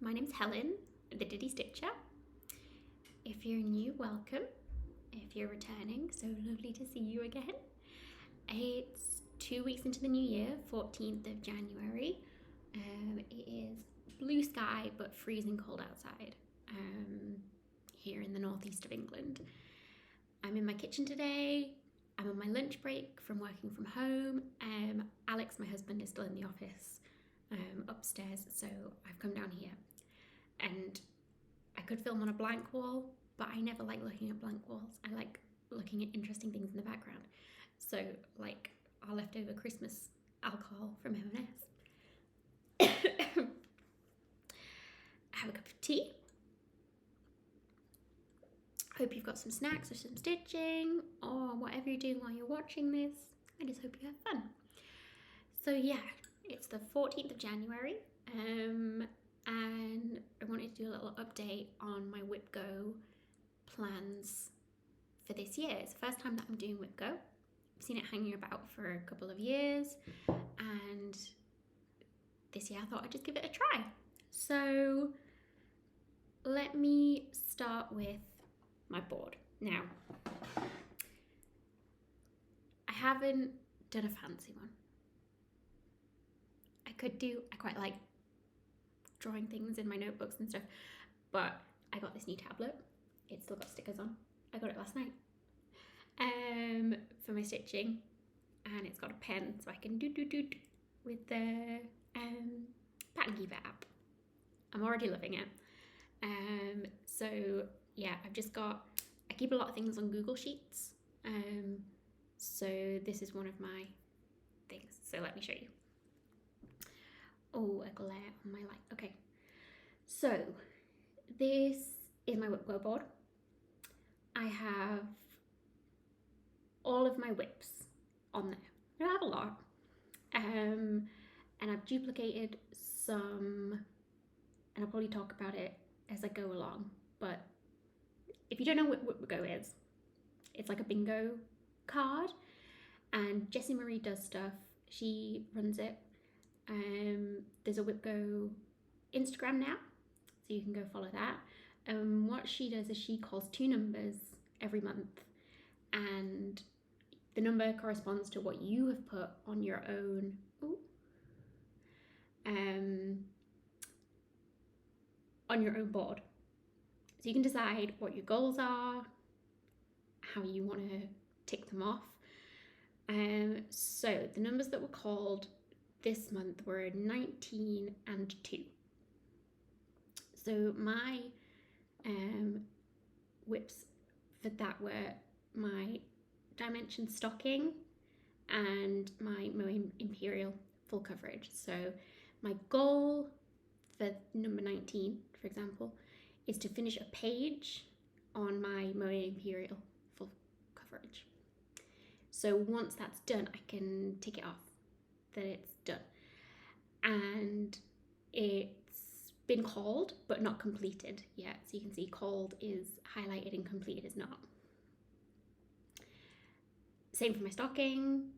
My name's Helen, the Diddy Stitcher. If you're new, welcome. If you're returning, so lovely to see you again. It's 2 weeks into the new year, 14th of January. It is blue sky but freezing cold outside here in the northeast of England. I'm in my kitchen today. I'm on my lunch break from working from home. Alex, my husband, is still in the office upstairs, so I've come down here. And I could film on a blank wall, but I never like looking at blank walls. I like looking at interesting things in the background. So, like our leftover Christmas alcohol from M&S. Have a cup of tea. Hope you've got some snacks or some stitching or whatever you're doing while you're watching this. I just hope you have fun. So yeah, it's the 14th of January. And I wanted to do a little update on my WIPGO plans for this year. It's the first time that I'm doing WIPGO. I've seen it hanging about for a couple of years, and this year I thought I'd just give it a try. So let me start with my board. Now, I haven't done a fancy one. I quite like drawing things in my notebooks and stuff, but I got this new tablet. It's still got stickers on. I got it last night for my stitching, and it's got a pen so I can do with the Pattern Keeper app. I'm already loving it. So yeah, I keep a lot of things on Google Sheets. So this is one of my things. So let me show you. Oh, a glare on my light. Okay. So this is my WIPGO board. I have all of my WIPs on there. I don't have a lot. And I've duplicated some, and I'll probably talk about it as I go along. But if you don't know what WIPGO is, it's like a bingo card, and Jessie Marie does stuff. She runs it. There's a WIPGO Instagram now, so you can go follow that. What she does is she calls two numbers every month, and the number corresponds to what you have put on your own board. So you can decide what your goals are, how you want to tick them off. So the numbers that were called this month were 19 and 2. So my WIPs for that were my Dimension Stocking and my Moe Imperial full coverage. So my goal for number 19, for example, is to finish a page on my Moe Imperial full coverage. So once that's done, I can tick it off that it's done. And it's been called but not completed yet. So you can see called is highlighted and completed is not. Same for my stocking.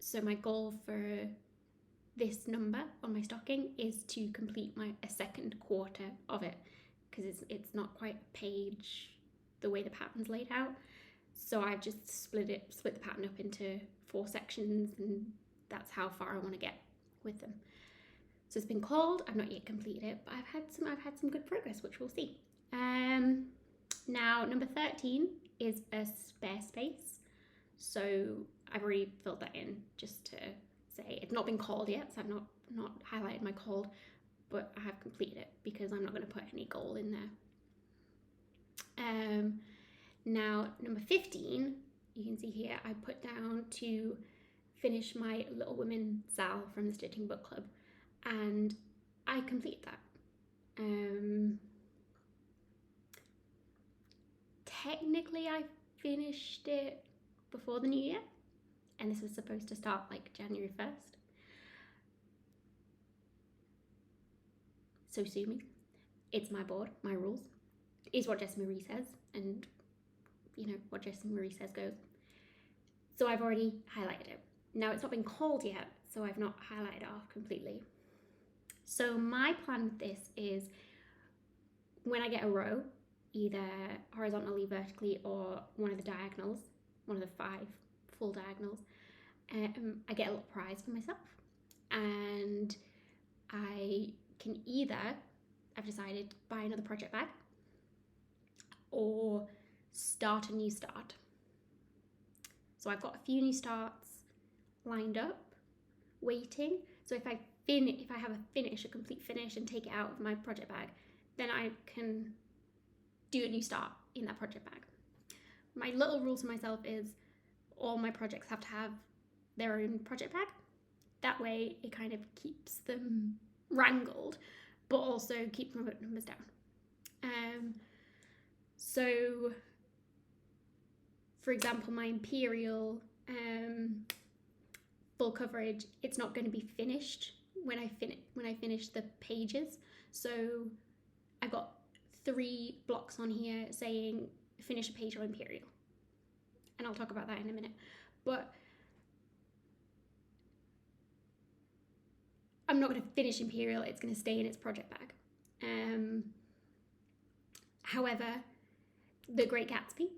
So my goal for this number on my stocking is to complete a second quarter of it, because it's not quite a page the way the pattern's laid out. So I've just split the pattern up into 4 sections, and that's how far I want to get with them. So it's been called. I've not yet completed it, but I've had some good progress, which we'll see. Now number 13 is a spare space. So I've already filled that in just to say it's not been called yet, so I've not highlighted my called, but I have completed it because I'm not going to put any goal in there. Now number 15, you can see here I put down to finish my Little Women Sal from the Stitching Book Club, and I completed that. Technically I finished it before the new year, and this was supposed to start like January 1st. So sue me. It's my board, my rules. It is what Jessie Marie says, and you know, what Jessie Marie says goes. So I've already highlighted it. Now it's not been called yet, so I've not highlighted it off completely. So my plan with this is when I get a row, either horizontally, vertically, or one of the diagonals, one of the 5 full diagonals, I get a little prize for myself. And I can either, I've decided, buy another project bag or start a new start. So I've got a few new starts lined up, waiting. So if I have a complete finish and take it out of my project bag, then I can do a new start in that project bag. My little rule to myself is all my projects have to have their own project bag. That way it kind of keeps them wrangled, but also keeps my numbers down. So, for example, my Imperial full coverage, it's not going to be finished when I finish the pages. So I've got 3 blocks on here saying finish a page on Imperial, and I'll talk about that in a minute. But I'm not going to finish Imperial, it's going to stay in its project bag. However, The Great Gatsby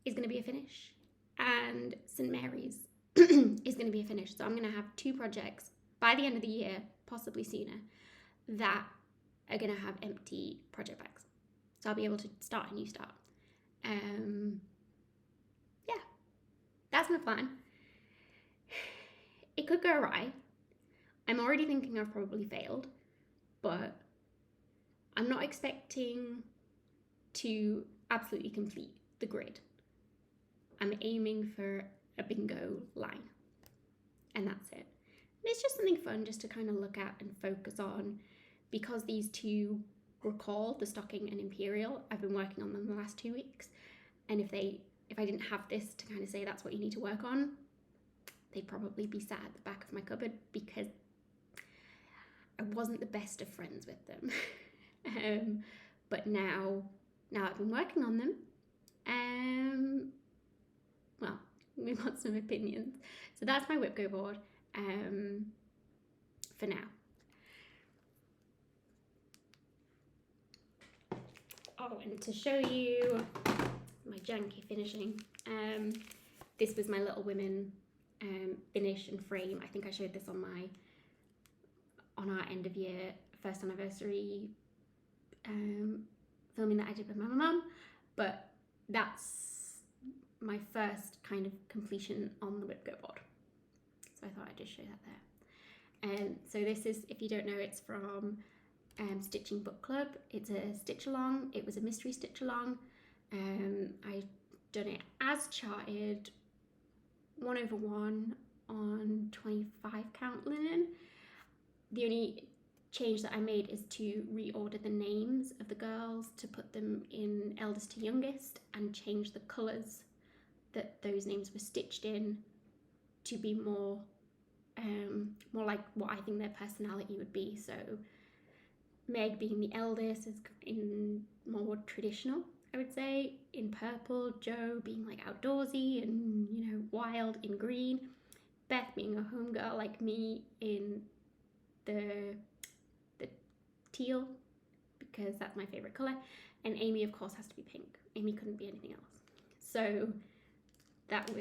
is going to be a finish, and St. Mary's is going to be a finish. So I'm going to have 2 projects by the end of the year, possibly sooner, that are going to have empty project bags. So I'll be able to start a new start. Yeah, that's my plan. It could go awry. I'm already thinking I've probably failed, but I'm not expecting to absolutely complete the grid. I'm aiming for a bingo line, and that's it. And it's just something fun just to kind of look at and focus on, because these 2 were called the Stocking and Imperial. I've been working on them the last 2 weeks, and if I didn't have this to kind of say that's what you need to work on, they'd probably be sat at the back of my cupboard because I wasn't the best of friends with them. But now I've been working on them, well, we want some opinions. So that's my WIPGO board for now. Oh, and to show you my janky finishing, this was my Little Women finish and frame. I think I showed this on our end of year first anniversary filming that I did with my mum, but that's my first kind of completion on the WIPGO board. So I thought I'd just show that there. So this is, if you don't know, it's from Stitching Book Club. It's a stitch along. It was a mystery stitch along. I done it as charted, 1/1 on 25 count linen. The only change that I made is to reorder the names of the girls to put them in eldest to youngest and change the colours that those names were stitched in to be more like what I think their personality would be. So Meg being the eldest is in more traditional, I would say, in purple. Jo being like outdoorsy and, you know, wild in green. Beth being a home girl like me in the teal, because that's my favorite color. And Amy, of course, has to be pink. Amy couldn't be anything else. So that's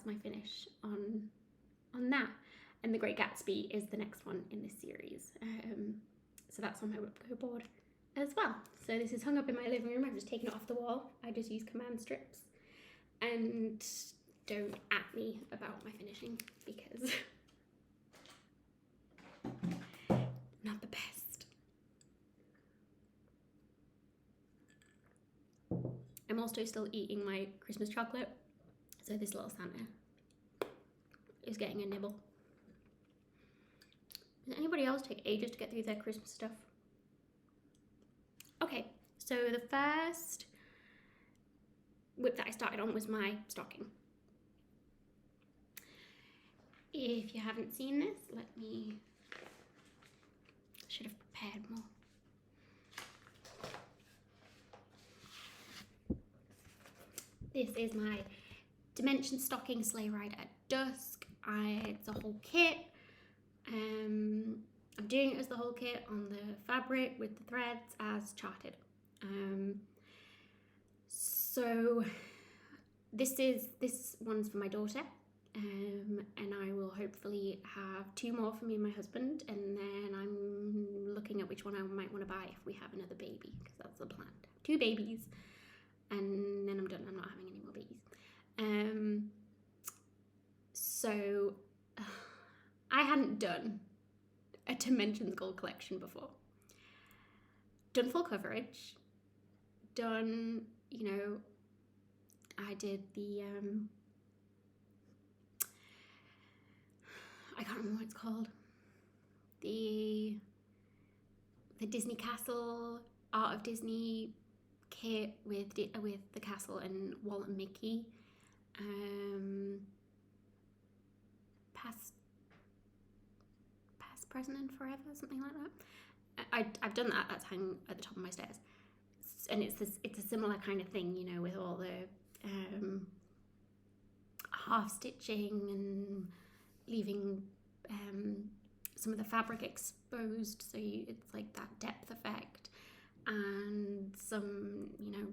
my finish on that. And The Great Gatsby is the next one in this series. So that's on my WIPGO board as well. So this is hung up in my living room. I've just taken it off the wall. I just use command strips. And don't at me about my finishing, because not the best. I'm also still eating my Christmas chocolate, so this little Santa is getting a nibble. Does anybody else take ages to get through their Christmas stuff? Okay, so the first whip that I started on was my stocking. If you haven't seen this, should have prepared more. This is my Dimension Stocking Sleigh Ride at Dusk. It's a whole kit. I'm doing it as the whole kit on the fabric with the threads as charted. So this one's for my daughter, and I will hopefully have 2 more for me and my husband, and then I'm looking at which one I might want to buy if we have another baby, because that's the plan. 2 babies, and then I'm done. I'm not having any more babies. So I hadn't done a Dimensions Gold collection before. Done full coverage, done, you know, I did the, I can't remember what it's called, the Disney Castle, Art of Disney kit with the castle and Walt and Mickey, past, present and forever, something like that. I've done that. That's hanging at the top of my stairs, and it's a similar kind of thing, you know, with all the half stitching and leaving some of the fabric exposed, so it's like that depth effect, and some, you know,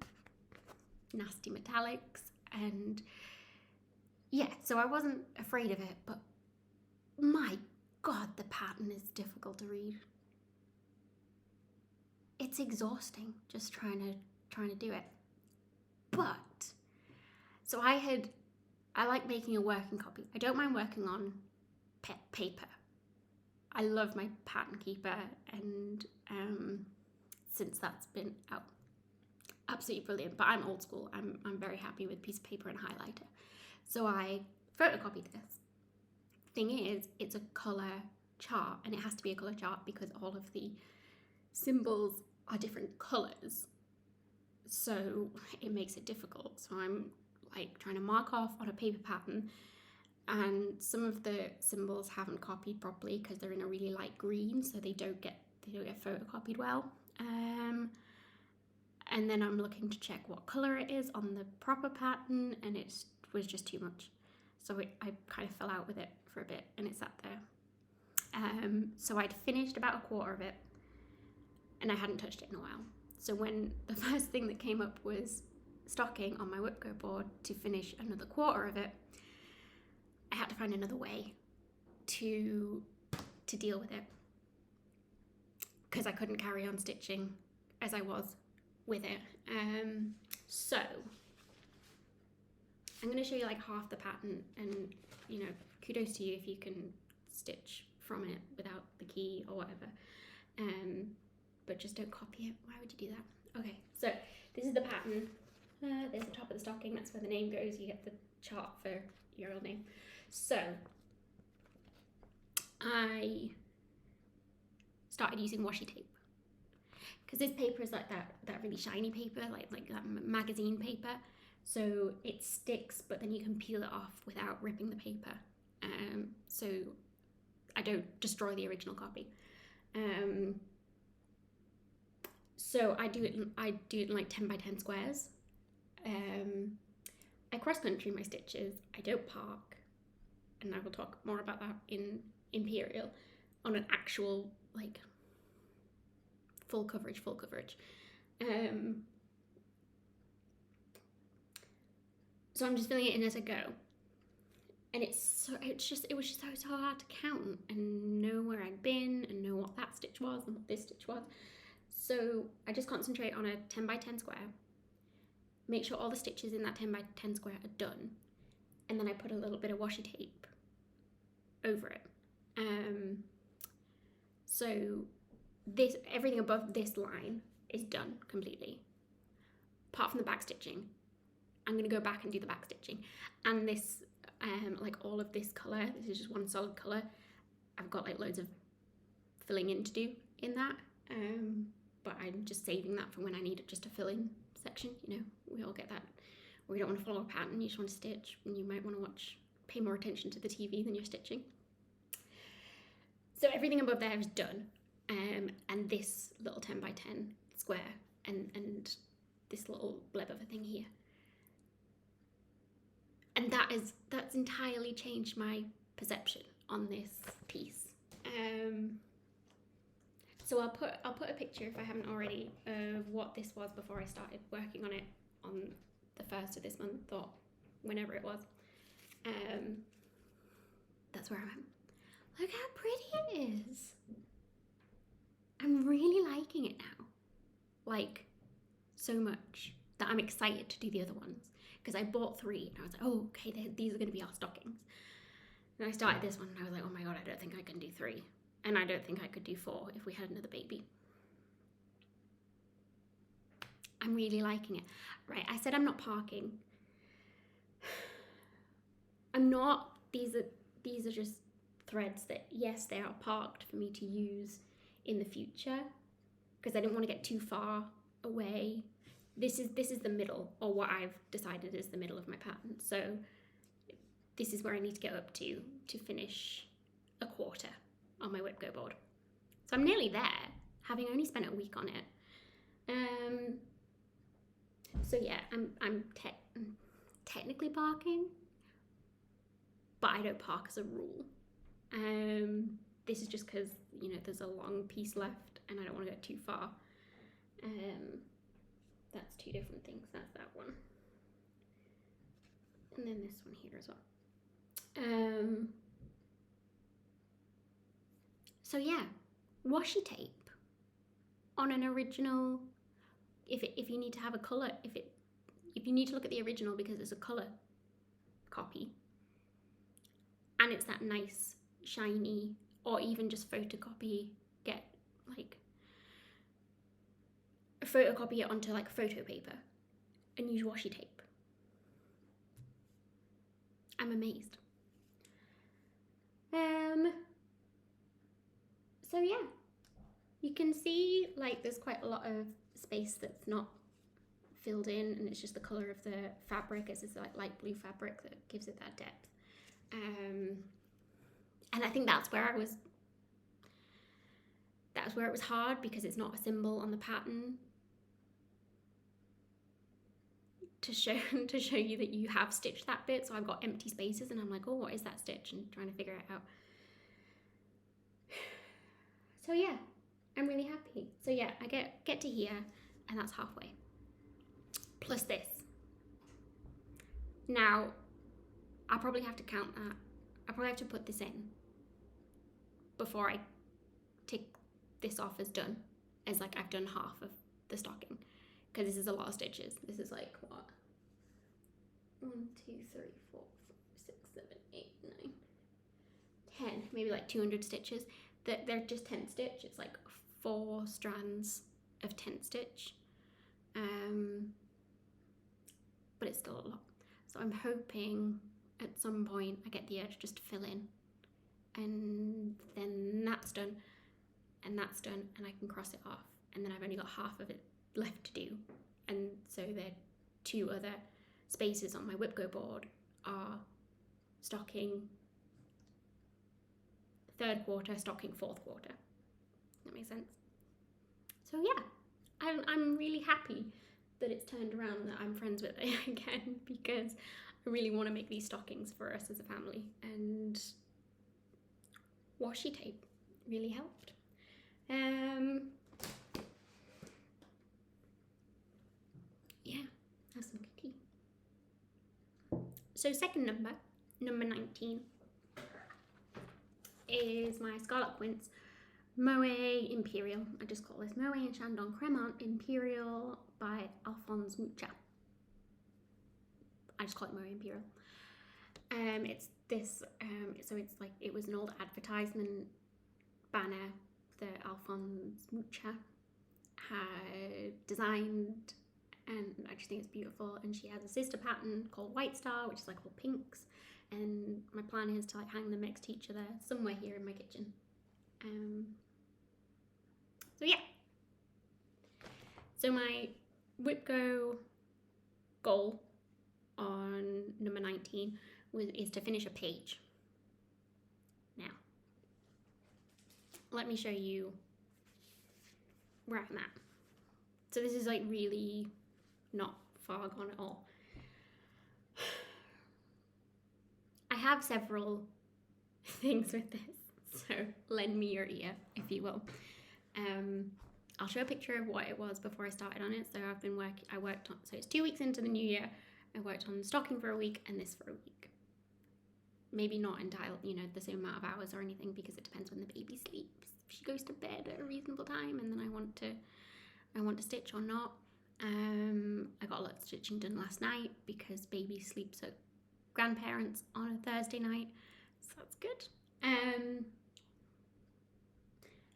nasty metallics. And yeah, so I wasn't afraid of it, but my God, the pattern is difficult to read. It's exhausting just trying to do it. But so I like making a working copy. I don't mind working on paper. I love my pattern keeper, and since that's been out, absolutely brilliant. But I'm old school. I'm very happy with piece of paper and highlighter. So I photocopied this. Thing is, it's a colour chart, and it has to be a colour chart because all of the symbols are different colours, so it makes it difficult. So I'm like trying to mark off on a paper pattern, and some of the symbols haven't copied properly because they're in a really light green, so they don't get photocopied well. And then I'm looking to check what colour it is on the proper pattern, and it was just too much. So I kind of fell out with it for a bit, and it sat there. So I'd finished about a quarter of it, and I hadn't touched it in a while. So when the first thing that came up was stocking on my WIPGO board to finish another quarter of it, I had to find another way to deal with it, because I couldn't carry on stitching as I was with it. So I'm going to show you like half the pattern, and you know, kudos to you if you can stitch from it without the key or whatever, but just don't copy it. Why would you do that? Okay, so this is the pattern. There's the top of the stocking, that's where the name goes. You get the chart for your old name. So I started using washi tape, because this paper is like that really shiny paper, like that magazine paper. So it sticks, but then you can peel it off without ripping the paper. So I don't destroy the original copy. So I do it in like 10 by 10 squares. I cross country my stitches. I don't park, and I will talk more about that in Imperial on an actual like full coverage. So I'm just filling it in as I go, and it was just so hard to count and know where I'd been and know what that stitch was and what this stitch was. So I just concentrate on a 10 by 10 square, make sure all the stitches in that 10 by 10 square are done, and then I put a little bit of washi tape over it. So everything above this line is done completely, apart from the back stitching. I'm going to go back and do the back stitching, and this like all of this colour, this is just one solid colour. I've got like loads of filling in to do in that, but I'm just saving that for when I need just a fill-in section. You know, we all get that, or you don't want to follow a pattern, you just want to stitch, and you might want to pay more attention to the TV than you're stitching. So everything above there is done, and this little 10 by 10 square and this little bleb of a thing here. And that's entirely changed my perception on this piece. So I'll put a picture, if I haven't already, of what this was before I started working on it on the 1st of this month, or whenever it was. That's where I'm at. Look how pretty it is. I'm really liking it now. Like, so much that I'm excited to do the other ones. Because I bought 3 and I was like, oh, okay, these are going to be our stockings. And I started this one and I was like, oh my god, I don't think I can do 3. And I don't think I could do 4 if we had another baby. I'm really liking it. Right, I said I'm not parking. I'm not. These are just threads that, yes, they are parked for me to use in the future, because I didn't want to get too far away. This is the middle, or what I've decided is the middle of my pattern. So this is where I need to get up to finish a quarter on my WIPGO board. So I'm nearly there, having only spent a week on it. So yeah, I'm technically parking, but I don't park as a rule. This is just because, you know, there's a long piece left and I don't want to go too far. That's 2 different things. That's that one. And then this one here as well. So yeah, washi tape on an original, if you need to have a colour, if you need to look at the original because it's a colour copy, and it's that nice, shiny, or even just photocopy, photocopy it onto like photo paper and use washi tape. I'm amazed. So yeah, you can see like there's quite a lot of space that's not filled in, and it's just the color of the fabric. It's this like light blue fabric that gives it that depth. And I think that's where it was hard, because it's not a symbol on the pattern to show you that you have stitched that bit. So I've got empty spaces and I'm like, oh, what is that stitch? And trying to figure it out. So yeah, I'm really happy. So yeah, I get to here and that's halfway. Plus this. Now, I'll probably have to count that. I'll probably have to put this in before I tick this off as done, as like I've done half of the stocking, because this is a lot of stitches. This is like what? 1, 2, 3, 4, 5, 6, 7, 8, 9, 10, maybe like 200 stitches. They're just 10 stitch. It's like 4 strands of 10 stitch. But it's still a lot. So I'm hoping at some point I get the urge just to fill in, and then that's done, and that's done, and I can cross it off, and then I've only got half of it left to do. And so the 2 other spaces on my WIPGO board are stocking 3rd quarter, stocking 4th quarter. That makes sense? So yeah, I'm really happy that it's turned around, that I'm friends with it again, because I really want to make these stockings for us as a family, and washi tape really helped. Yeah, have some cookie. So second number 19, is my Scarlet Quince Moe Imperial. I just call this Moe and Chandon Cremant Imperial by Alphonse Mucha. I just call it Moe Imperial. It's this, so it's like, it was an old advertisement banner that Alphonse Mucha had designed, and I just think it's beautiful. And she has a sister pattern called White Star, which is like all pinks, and my plan is to like hang them next to each other somewhere here in my kitchen. So yeah, so my WIPGO goal on number 19 is to finish a page. Now, let me show you where I'm at. So this is like really not far gone at all. I have several things with this, so lend me your ear, if you will. I'll show a picture of what it was before I started on it. So I worked on, so it's 2 weeks into the new year. I worked on stocking for a week and this for a week. Maybe not entirely, the same amount of hours or anything, because it depends when the baby sleeps. If she goes to bed at a reasonable time and then I want to stitch or not. I got a lot of stitching done last night because baby sleeps at grandparents on a Thursday night, so that's good.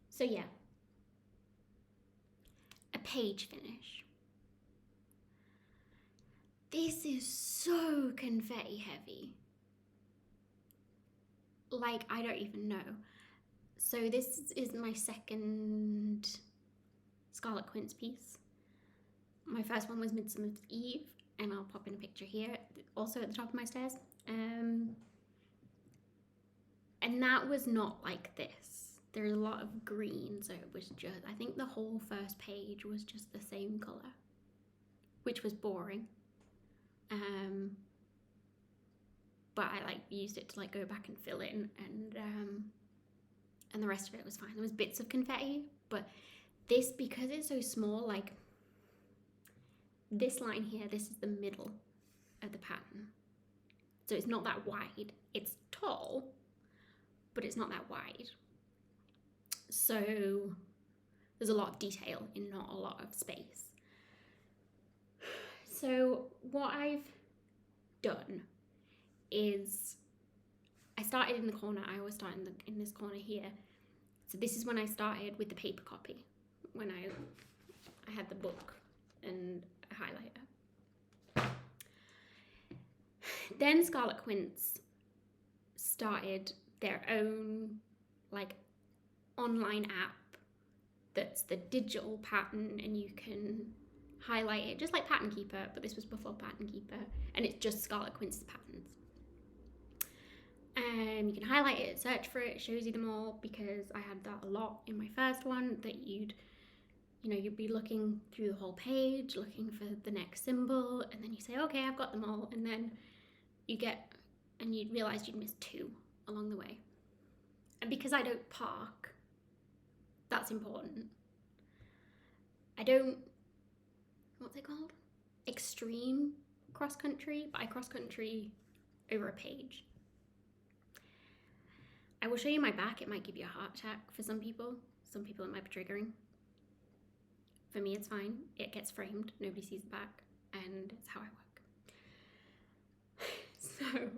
So yeah, a page finish. This is so confetti heavy. Like, I don't even know. So this is my second Scarlet Quince piece. My first one was Midsummer's Eve, and I'll pop in a picture here, also at the top of my stairs. And that was not like this. There's a lot of green, so it was just, I think the whole first page was just the same colour, which was boring. But I used it to go back and fill in, and the rest of it was fine. There was bits of confetti, but this, because it's so small, this line here, this is the middle of the pattern. So it's not that wide. It's tall, but it's not that wide. So there's a lot of detail in not a lot of space. So what I've done is I started in the corner. I always start in this corner here. So this is when I started with the paper copy, when I had the book and a highlighter. Then Scarlet Quince started their own online app that's the digital pattern, and you can highlight it just like Pattern Keeper, but this was before Pattern Keeper, and it's just Scarlet Quince's patterns. You can highlight it, search for it, shows you them all, because I had that a lot in my first one, that you'd be looking through the whole page, looking for the next symbol, and then you say, okay, I've got them all, and then you'd realise you'd missed 2 along the way. And because I don't park, that's important. I don't, what's it called? Extreme cross-country, but I cross-country over a page. I will show you my back. It might give you a heart attack for some people. Some people it might be triggering. For me, it's fine. It gets framed. Nobody sees the back. And it's how I work.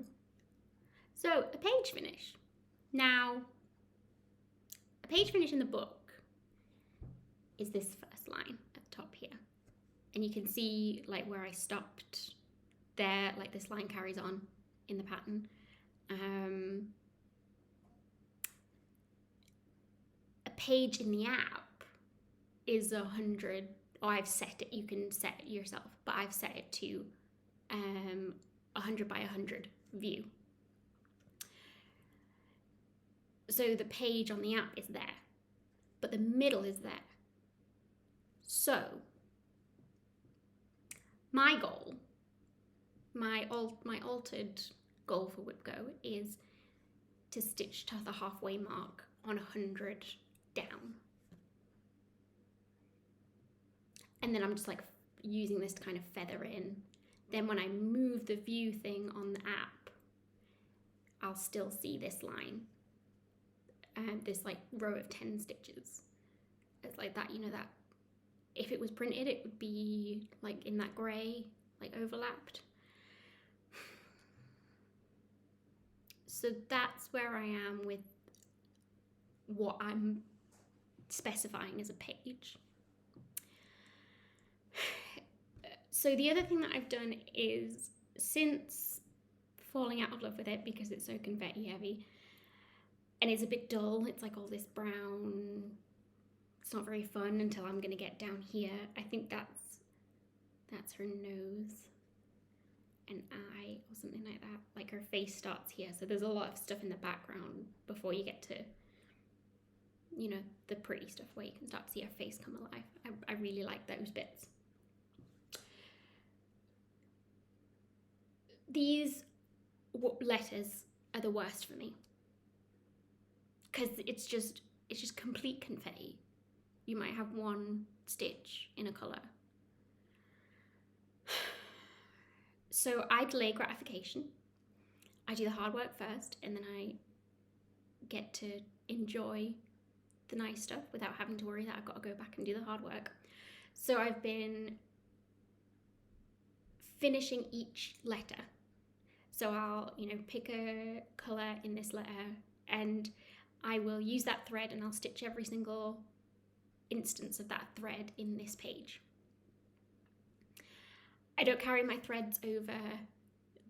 So a page finish. Now, a page finish in the book is this first line at the top here. And you can see where I stopped there, this line carries on in the pattern. A page in the app is 100, or I've set it, you can set it yourself, but I've set it to 100 by 100 view. So the page on the app is there, but the middle is there. So my goal, my altered goal for WIPGO is to stitch to the halfway mark on 100 down. And then I'm just using this to kind of feather in. Then when I move the view thing on the app, I'll still see this line. And this row of 10 stitches. It's that, that if it was printed, it would be in that grey, overlapped. So that's where I am with what I'm specifying as a page. So the other thing that I've done is, since falling out of love with it because it's so confetti heavy, and it's a bit dull, it's all this brown, it's not very fun until I'm going to get down here. I think that's her nose and eye or something like that. Her face starts here, so there's a lot of stuff in the background before you get to, the pretty stuff where you can start to see her face come alive. I really like those bits. These letters are the worst for me, because it's just complete confetti. you might have one stitch in a colour. So I delay gratification. I do the hard work first, and then I get to enjoy the nice stuff without having to worry that I've got to go back and do the hard work. So I've been finishing each letter. So I'll, pick a colour in this letter, and I will use that thread, and I'll stitch every single instance of that thread in this page. I don't carry my threads over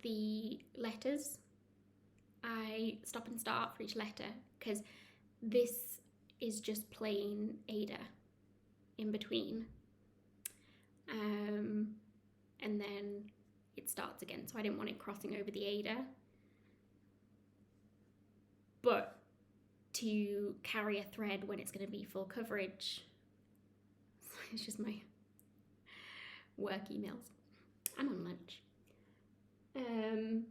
the letters. I stop and start for each letter, because this is just plain Ada in between. And then it starts again, so I didn't want it crossing over the Ada. But to carry a thread when it's going to be full coverage, it's just my work emails. I'm on lunch. To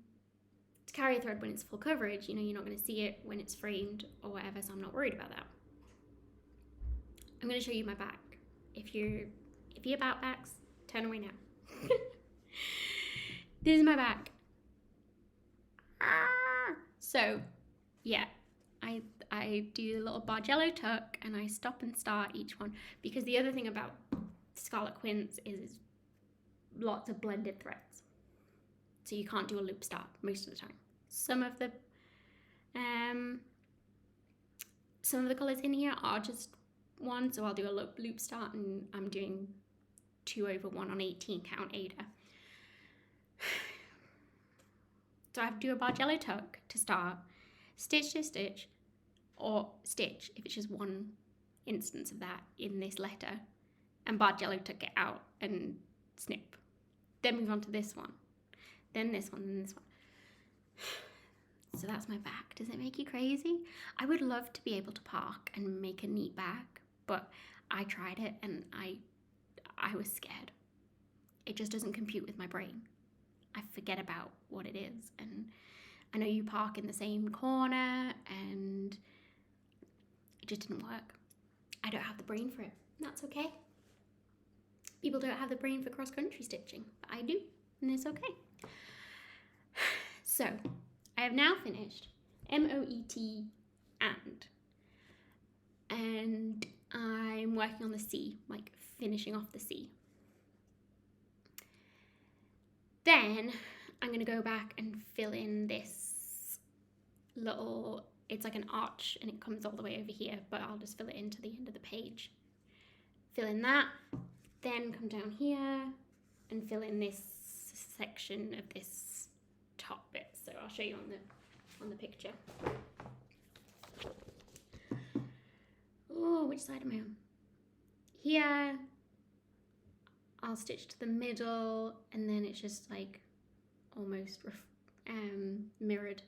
carry a thread when it's full coverage, you're not going to see it when it's framed or whatever, so I'm not worried about that. I'm going to show you my back. If you're about backs, turn away now. This is my back. So, yeah, I do a little Bargello tuck, and I stop and start each one, because the other thing about Scarlet Quince is lots of blended threads. So you can't do a loop start most of the time. Some of the colours in here are just one, so I'll do a loop start, and I'm doing 2 over 1 on 18 count Ada. So I have to do a Bargello tuck to start, stitch to stitch, or stitch if it's just one instance of that in this letter, and Bargello tuck it out and snip. Then move on to this one, then this one, then this one. So that's my back. Does it make you crazy? I would love to be able to park and make a neat back, but I tried it and I was scared. It just doesn't compute with my brain. I forget about what it is, and I know you park in the same corner, and it just didn't work. I don't have the brain for it. That's okay. People don't have the brain for cross-country stitching, but I do, and it's okay. So, I have now finished M-O-E-T and I'm working on the C, like finishing off the C. Then I'm going to go back and fill in this little, it's like an arch, and it comes all the way over here, but I'll just fill it into the end of the page. Fill in that, then come down here and fill in this section of this top bit. So I'll show you on the picture. Oh, which side am I on? Here, I'll stitch to the middle, and then it's just like almost mirrored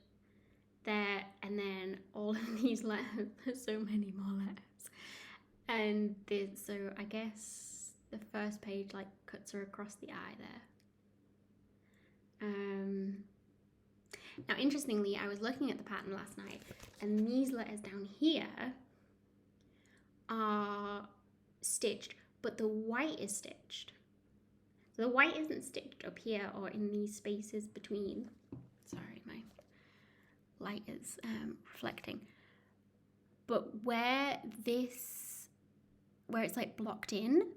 there, and then all of these letters, there's so many more letters, and so I guess the first page like cuts her across the eye there. Now interestingly, I was looking at the pattern last night, and these letters down here are stitched, but the white is stitched. So the white isn't stitched up here or in these spaces between. Sorry, my light is reflecting. But where it's like blocked in,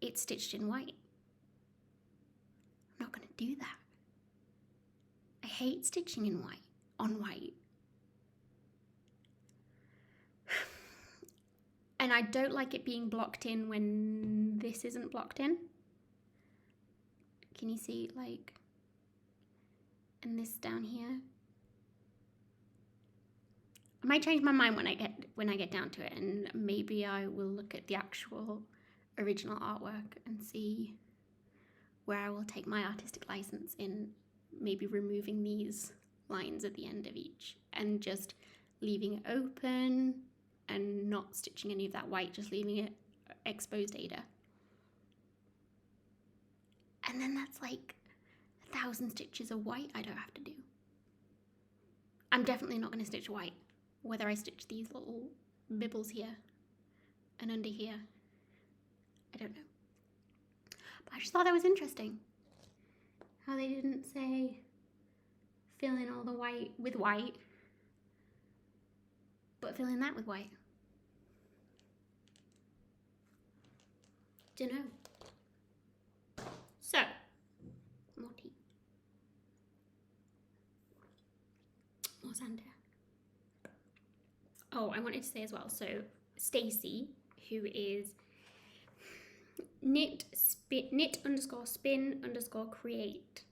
it's stitched in white. I'm not going to do that. I hate stitching in white, on white. And I don't like it being blocked in when this isn't blocked in. Can you see, like, and this down here? I might change my mind when I get down to it, and maybe I will look at the actual original artwork and see where I will take my artistic license in maybe removing these lines at the end of each and just leaving it open and not stitching any of that white, just leaving it exposed Ada. And then that's like 1,000 stitches of white I don't have to do. I'm definitely not going to stitch white, whether I stitch these little bibbles here and under here. I don't know. But I just thought that was interesting. How they didn't say fill in all the white with white, but fill in that with white. Don't know. So, more tea. More sand here. Oh, I wanted to say as well, so Stacey, who is knit_spin_create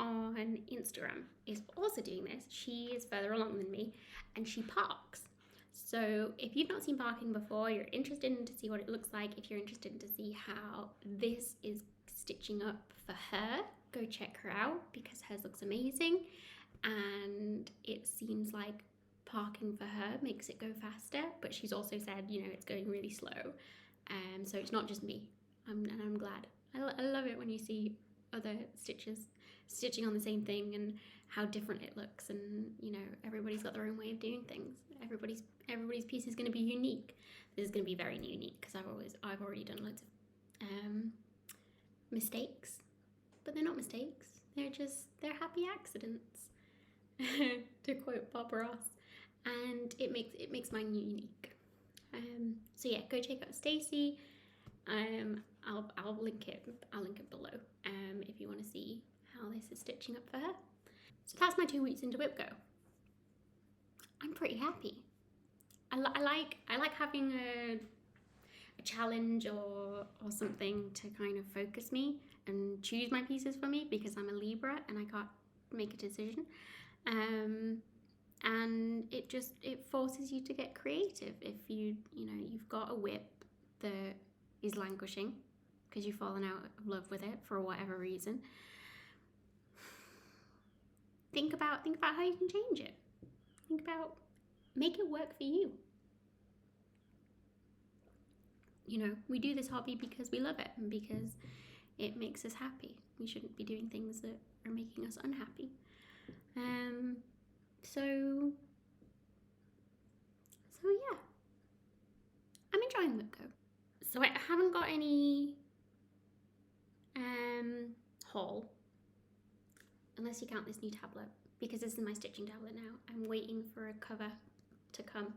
on Instagram, is also doing this. She is further along than me, and she parks. So if you've not seen parking before, you're interested in to see what it looks like, if you're interested in to see how this is stitching up for her, go check her out, because hers looks amazing, and it seems like parking for her makes it go faster, but she's also said, you know, it's going really slow, so it's not just me, and I'm glad. I love it when you see other stitching on the same thing and how different it looks, and you know, everybody's got their own way of doing things. Everybody's piece is going to be unique. This is going to be very unique because I've already done loads of mistakes, but they're not mistakes. They're happy accidents, to quote Bob Ross, and it makes mine unique. So yeah, go check out Stacey. I'll link it below. If you want to see how this is stitching up for her. So that's my 2 weeks into WIPGO. I'm pretty happy. I like having a challenge or something to kind of focus me and choose my pieces for me, because I'm a Libra and I can't make a decision. And it forces you to get creative. If you've got a WIP that is languishing because you've fallen out of love with it for whatever reason, think about how you can change it. Make it work for you. You know, we do this hobby because we love it and because it makes us happy. We shouldn't be doing things that are making us unhappy. So yeah, I'm enjoying WIPGO. So I haven't got any haul, unless you count this new tablet, because this is my stitching tablet now. I'm waiting for a cover to come,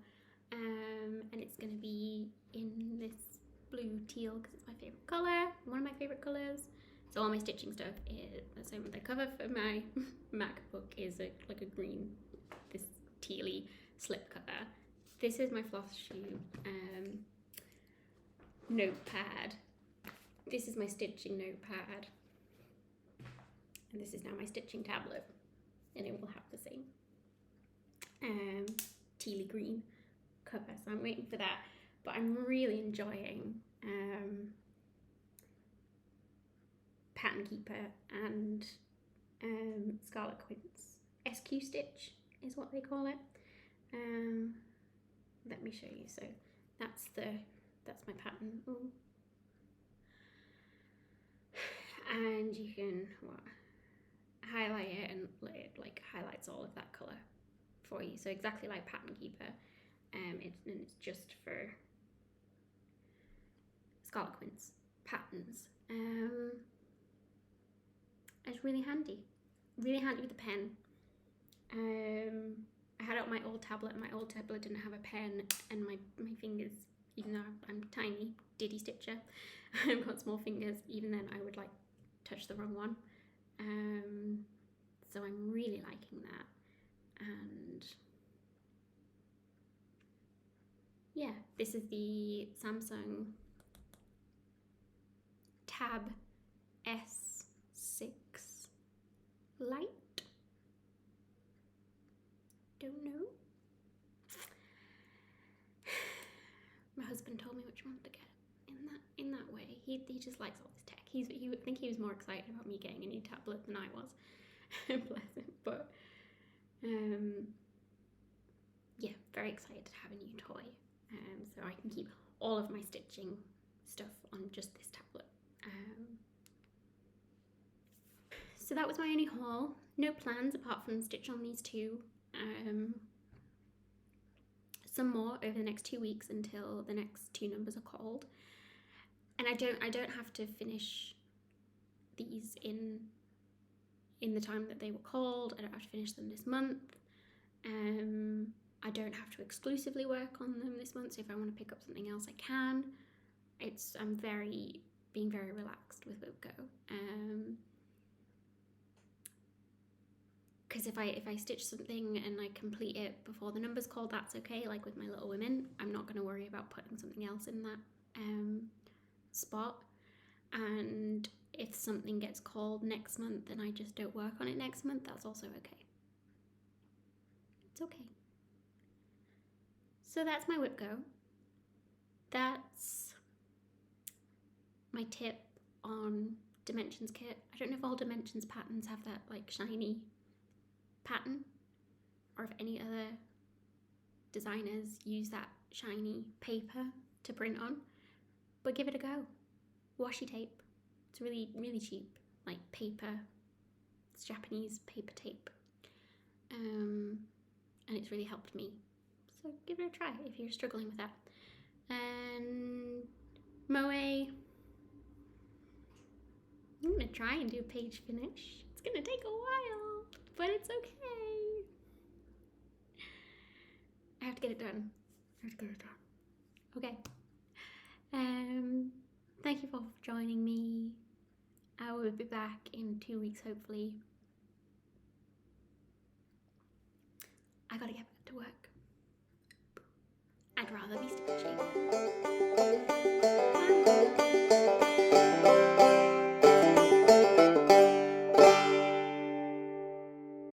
and it's going to be in this blue teal because it's my favourite colour, one of my favourite colours. So all my stitching stuff is, so the cover for my MacBook is like a green, this tealy slip cover. This is my Flosstube notepad. This is my stitching notepad. And this is now my stitching tablet. And it will have the same tealy green cover. So I'm waiting for that. But I'm really enjoying Pattern Keeper and Scarlet Quince. SQ Stitch is what they call it. Let me show you. So that's my pattern. Ooh. And you can highlight it, and it like highlights all of that colour for you. So exactly like Pattern Keeper, it's just for Scarlet Quince patterns. It's really handy with a pen. I had out my old tablet, and my old tablet didn't have a pen, and my fingers, even though I'm tiny, diddy stitcher, I've got small fingers, even then I would like touch the wrong one. So I'm really liking that. And yeah, this is the Samsung Tab S6 Lite. Don't know. My husband told me which one to get in that way. He just likes all this tech. I think he was more excited about me getting a new tablet than I was. Bless him. But yeah, very excited to have a new toy. So I can keep all of my stitching stuff on just this tablet. So that was my only haul. No plans apart from stitch on these two some more over the next 2 weeks until the next 2 numbers are called. And I don't have to finish these in the time that they were called. I don't have to finish them this month. I don't have to exclusively work on them this month, so if I want to pick up something else, I can. I'm being very relaxed with WIPGO. Because if I stitch something and I complete it before the number's called, that's okay. Like with my Little Women, I'm not going to worry about putting something else in that spot. And if something gets called next month and I just don't work on it next month, that's also okay. It's okay. So that's my WIPGO. That's my tip on Dimensions kit. I don't know if all Dimensions patterns have that like shiny pattern, or if any other designers use that shiny paper to print on, but give it a go. Washi tape. It's really, really cheap, like paper. It's Japanese paper tape. And it's really helped me. So give it a try if you're struggling with that. And Moe, I'm gonna try and do a page finish. It's gonna take a while, but it's okay. I have to get it done. Okay. Thank you for joining me. I will be back in 2 weeks, hopefully. I gotta get back to work. I'd rather be stitching.